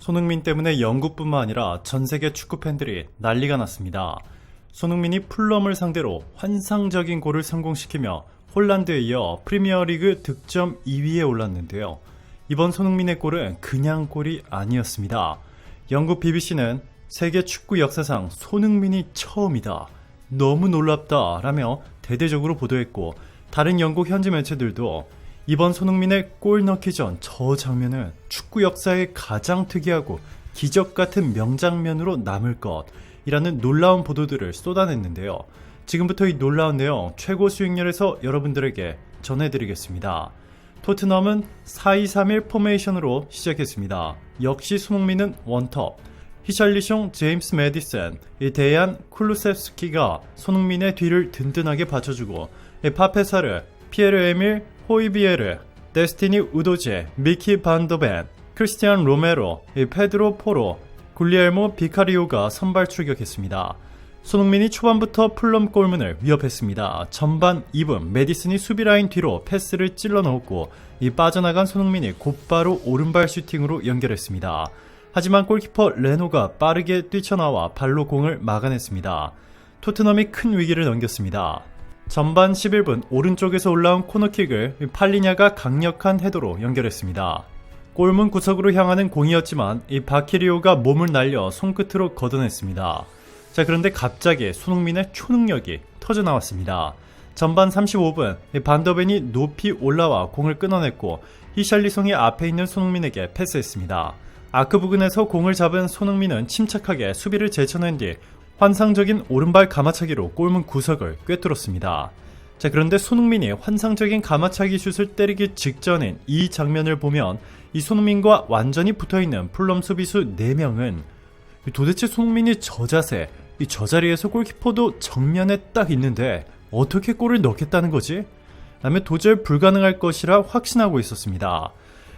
손흥민 때문에 영국뿐만 아니라 전 세계 축구 팬들이 난리가 났습니다. 손흥민이 풀럼을 상대로 환상적인 골을 성공시키며 홀란드에 이어 프리미어리그 득점 2위에 올랐는데요. 이번 손흥민의 골은 그냥 골이 아니었습니다. 영국 BBC는 세계 축구 역사상 손흥민이 처음이다, 너무 놀랍다 라며 대대적으로 보도했고, 다른 영국 현지 매체들도 이번 손흥민의 골 넣기 전 저 장면은 축구 역사의 가장 특이하고 기적 같은 명장면으로 남을 것이라는 놀라운 보도들을 쏟아냈는데요. 지금부터 이 놀라운 내용 최고 수익률에서 여러분들에게 전해드리겠습니다. 토트넘은 4-2-3-1 포메이션으로 시작했습니다. 역시 손흥민은 원톱, 히샬리숑, 제임스 메디슨, 데이안 쿨루세프스키가 손흥민의 뒤를 든든하게 받쳐주고, 파페사르, 피에르 에밀 호이비에르, 데스티니 우도제, 미키 반더벤, 크리스티안 로메로, 페드로 포로, 굴리엘모 비카리오가 선발 출격했습니다. 손흥민이 초반부터 풀럼 골문을 위협했습니다. 전반 2분 메디슨이 수비라인 뒤로 패스를 찔러 넣었고, 이 빠져나간 손흥민이 곧바로 오른발 슈팅으로 연결했습니다. 하지만 골키퍼 레노가 빠르게 뛰쳐나와 발로 공을 막아냈습니다. 토트넘이 큰 위기를 넘겼습니다. 전반 11분 오른쪽에서 올라온 코너킥을 팔리냐가 강력한 헤더로 연결했습니다. 골문 구석으로 향하는 공이었지만 이 바키리오가 몸을 날려 손끝으로 걷어냈습니다. 그런데 갑자기 손흥민의 초능력이 터져나왔습니다. 전반 35분 반더벤이 높이 올라와 공을 끊어냈고, 히샬리송이 앞에 있는 손흥민에게 패스했습니다. 아크 부근에서 공을 잡은 손흥민은 침착하게 수비를 제쳐낸 뒤 환상적인 오른발 가마차기로 골문 구석을 꿰뚫었습니다. 그런데 손흥민이 환상적인 가마차기 슛을 때리기 직전인 이 장면을 보면 이 손흥민과 완전히 붙어있는 풀럼 수비수 4명은 도대체 손흥민이 저 자세, 저 자리에서 골키퍼도 정면에 딱 있는데 어떻게 골을 넣겠다는 거지? 라며 도저히 불가능할 것이라 확신하고 있었습니다.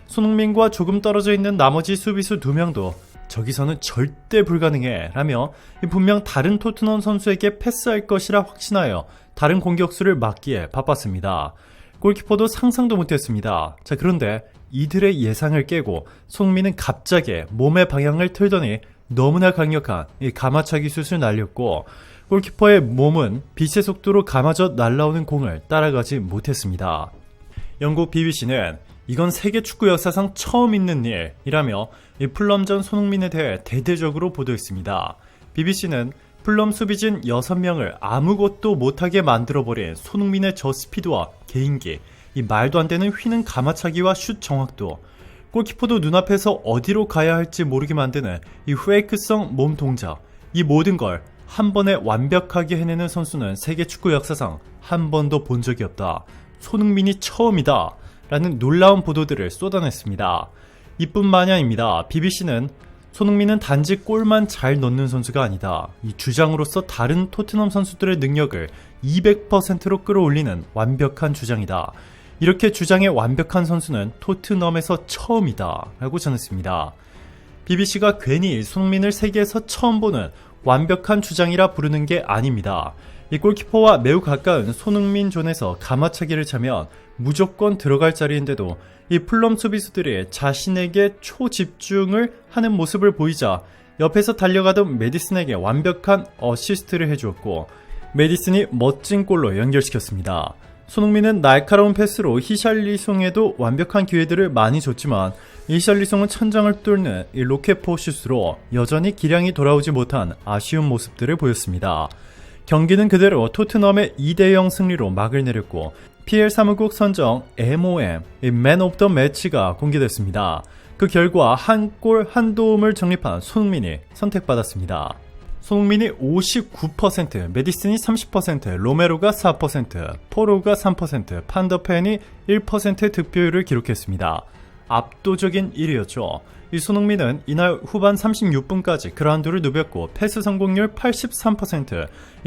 손흥민과 조금 떨어져 있는 나머지 수비수 2명도 저기서는 절대 불가능해 라며 분명 다른 토트넘 선수에게 패스할 것이라 확신하여 다른 공격수를 막기에 바빴습니다. 골키퍼도 상상도 못했습니다. 그런데 이들의 예상을 깨고 손흥민은 갑자기 몸의 방향을 틀더니 너무나 강력한 이 가마차기 슛을 날렸고, 골키퍼의 몸은 빛의 속도로 감아져 날아오는 공을 따라가지 못했습니다. 영국 BBC는 이건 세계 축구 역사상 처음 있는 일이라며 이 풀럼전 손흥민에 대해 대대적으로 보도했습니다. BBC는 풀럼 수비진 6명을 아무것도 못하게 만들어버린 손흥민의 저 스피드와 개인기, 이 말도 안 되는 휘는 가마차기와 슛 정확도, 골키퍼도 눈앞에서 어디로 가야 할지 모르게 만드는 이 페이크성 몸 동작, 이 모든 걸 한 번에 완벽하게 해내는 선수는 세계 축구 역사상 한 번도 본 적이 없다, 손흥민이 처음이다 라는 놀라운 보도들을 쏟아냈습니다. 이뿐만이 아닙니다. BBC는 손흥민은 단지 골만 잘 넣는 선수가 아니다, 이 주장으로서 다른 토트넘 선수들의 능력을 200%로 끌어올리는 완벽한 주장이다, 이렇게 주장의 완벽한 선수는 토트넘에서 처음이다 라고 전했습니다. BBC가 괜히 손흥민을 세계에서 처음 보는 완벽한 주장이라 부르는 게 아닙니다. 이 골키퍼와 매우 가까운 손흥민 존에서 가마차기를 차면 무조건 들어갈 자리인데도 이 풀럼 수비수들이 자신에게 초집중을 하는 모습을 보이자 옆에서 달려가던 메디슨에게 완벽한 어시스트를 해주었고, 메디슨이 멋진 골로 연결시켰습니다. 손흥민은 날카로운 패스로 히샬리송에도 완벽한 기회들을 많이 줬지만 히샬리송은 천장을 뚫는 이 로켓포 슛으로 여전히 기량이 돌아오지 못한 아쉬운 모습들을 보였습니다. 경기는 그대로 토트넘의 2-0 승리로 막을 내렸고, PL 사무국 선정 MOM, 맨 오브 더 매치가 공개됐습니다. 그 결과 한 골 한 도움을 적립한 손흥민이 선택받았습니다. 손흥민이 59%, 메디슨이 30%, 로메로가 4%, 포로가 3%, 판더펜이 1% 득표율을 기록했습니다. 압도적인 1위였죠. 이 손흥민은 이날 후반 36분까지 그라운드를 누볐고, 패스 성공률 83%,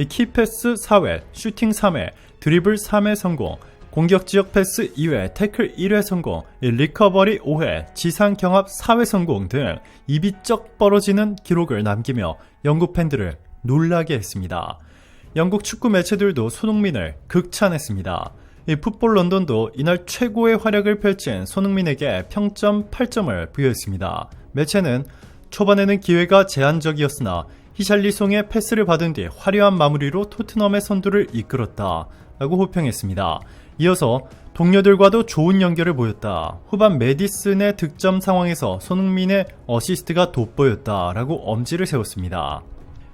키패스 4회, 슈팅 3회, 드리블 3회 성공, 공격 지역 패스 2회, 태클 1회 성공, 리커버리 5회, 지상 경합 4회 성공 등 입이 쩍 벌어지는 기록을 남기며 영국 팬들을 놀라게 했습니다. 영국 축구 매체들도 손흥민을 극찬했습니다. 이 풋볼 런던도 이날 최고의 활약을 펼친 손흥민에게 평점 8점을 부여했습니다. 매체는 초반에는 기회가 제한적이었으나 히샬리송의 패스를 받은 뒤 화려한 마무리로 토트넘의 선두를 이끌었다 라고 호평했습니다. 이어서 동료들과도 좋은 연결을 보였다. 후반 메디슨의 득점 상황에서 손흥민의 어시스트가 돋보였다 라고 엄지를 세웠습니다.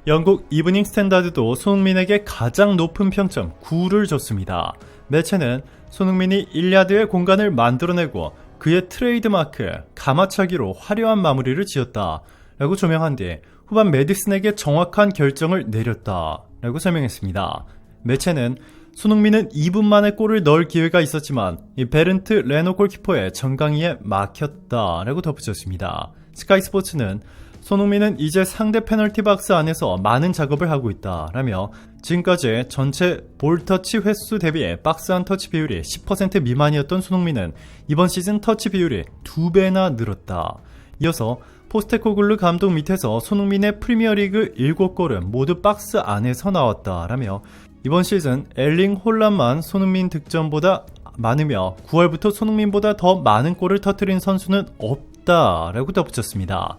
영국 이브닝 스탠다드도 손흥민에게 가장 높은 평점 9를 줬습니다. 매체는 손흥민이 1야드의 공간을 만들어내고 그의 트레이드마크 가마차기로 화려한 마무리를 지었다 라고 조명한 뒤 후반 메디슨에게 정확한 결정을 내렸다 라고 설명했습니다. 매체는 손흥민은 2분 만에 골을 넣을 기회가 있었지만 이 베른트 레노 골키퍼의 정강이에 막혔다 라고 덧붙였습니다. 스카이 스포츠는 손흥민은 이제 상대 페널티 박스 안에서 많은 작업을 하고 있다 라며 지금까지 전체 볼터치 횟수 대비 박스 안 터치 비율이 10% 미만이었던 손흥민은 이번 시즌 터치 비율이 2배나 늘었다. 이어서 포스테코글루 감독 밑에서 손흥민의 프리미어리그 7골은 모두 박스 안에서 나왔다 라며 이번 시즌 엘링 홀란만 손흥민 득점보다 많으며 9월부터 손흥민보다 더 많은 골을 터뜨린 선수는 없다 라고 덧붙였습니다.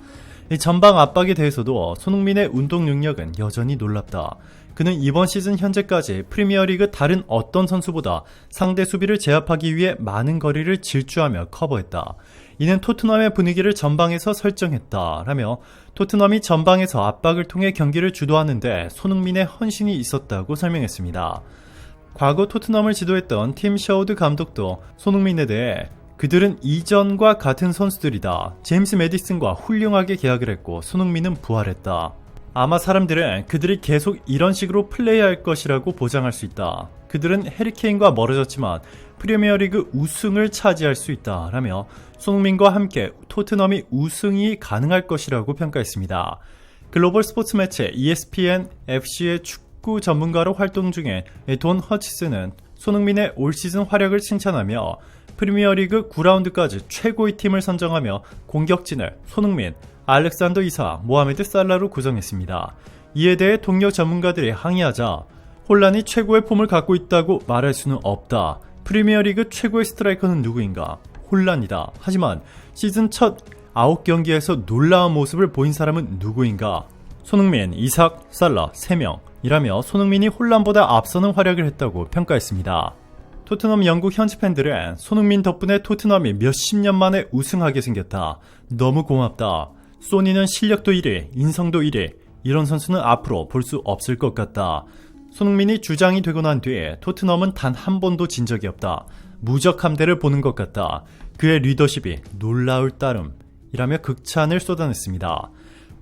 이 전방 압박에 대해서도 손흥민의 운동 능력은 여전히 놀랍다. 그는 이번 시즌 현재까지 프리미어리그 다른 어떤 선수보다 상대 수비를 제압하기 위해 많은 거리를 질주하며 커버했다. 이는 토트넘의 분위기를 전방에서 설정했다 라며 토트넘이 전방에서 압박을 통해 경기를 주도하는데 손흥민의 헌신이 있었다고 설명했습니다. 과거 토트넘을 지도했던 팀 셔우드 감독도 손흥민에 대해 그들은 이전과 같은 선수들이다. 제임스 메디슨과 훌륭하게 계약을 했고 손흥민은 부활했다. 아마 사람들은 그들이 계속 이런 식으로 플레이할 것이라고 보장할 수 있다. 그들은 해리케인과 멀어졌지만 프리미어리그 우승을 차지할 수 있다 라며 손흥민과 함께 토트넘이 우승이 가능할 것이라고 평가했습니다. 글로벌 스포츠 매체 ESPN FC의 축구 전문가로 활동 중인 돈 허치스는 손흥민의 올 시즌 활약을 칭찬하며 프리미어리그 9라운드까지 최고의 팀을 선정하며 공격진을 손흥민, 알렉산더 이삭, 모하메드 살라로 구성했습니다. 이에 대해 동료 전문가들이 항의하자 혼란이 최고의 폼을 갖고 있다고 말할 수는 없다. 프리미어리그 최고의 스트라이커는 누구인가? 혼란이다. 하지만 시즌 첫 9경기에서 놀라운 모습을 보인 사람은 누구인가? 손흥민, 이삭, 살라 3명이라며 손흥민이 혼란보다 앞서는 활약을 했다고 평가했습니다. 토트넘 영국 현지 팬들은 손흥민 덕분에 토트넘이 몇십 년 만에 우승하게 생겼다. 너무 고맙다. 소니는 실력도 1위, 인성도 1위. 이런 선수는 앞으로 볼 수 없을 것 같다. 손흥민이 주장이 되고 난 뒤에 토트넘은 단 한 번도 진 적이 없다. 무적 함대를 보는 것 같다. 그의 리더십이 놀라울 따름. 이라며 극찬을 쏟아냈습니다.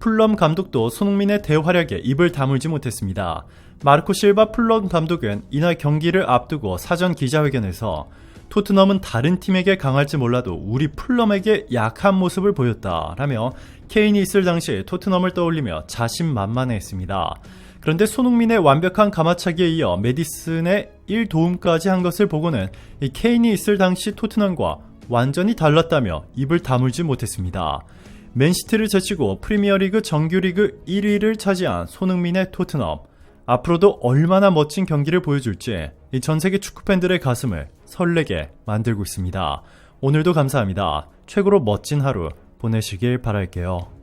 풀럼 감독도 손흥민의 대활약에 입을 다물지 못했습니다. 마르코 실바 풀럼 감독은 이날 경기를 앞두고 사전 기자회견에서 토트넘은 다른 팀에게 강할지 몰라도 우리 풀럼에게 약한 모습을 보였다 라며 케인이 있을 당시 토트넘을 떠올리며 자신만만해했습니다. 그런데 손흥민의 완벽한 가마차기에 이어 메디슨의 1도움까지 한 것을 보고는 이 케인이 있을 당시 토트넘과 완전히 달랐다며 입을 다물지 못했습니다. 맨시티를 제치고 프리미어리그 정규리그 1위를 차지한 손흥민의 토트넘. 앞으로도 얼마나 멋진 경기를 보여줄지 이 전세계 축구팬들의 가슴을 설레게 만들고 있습니다. 오늘도 감사합니다. 최고로 멋진 하루 보내시길 바랄게요.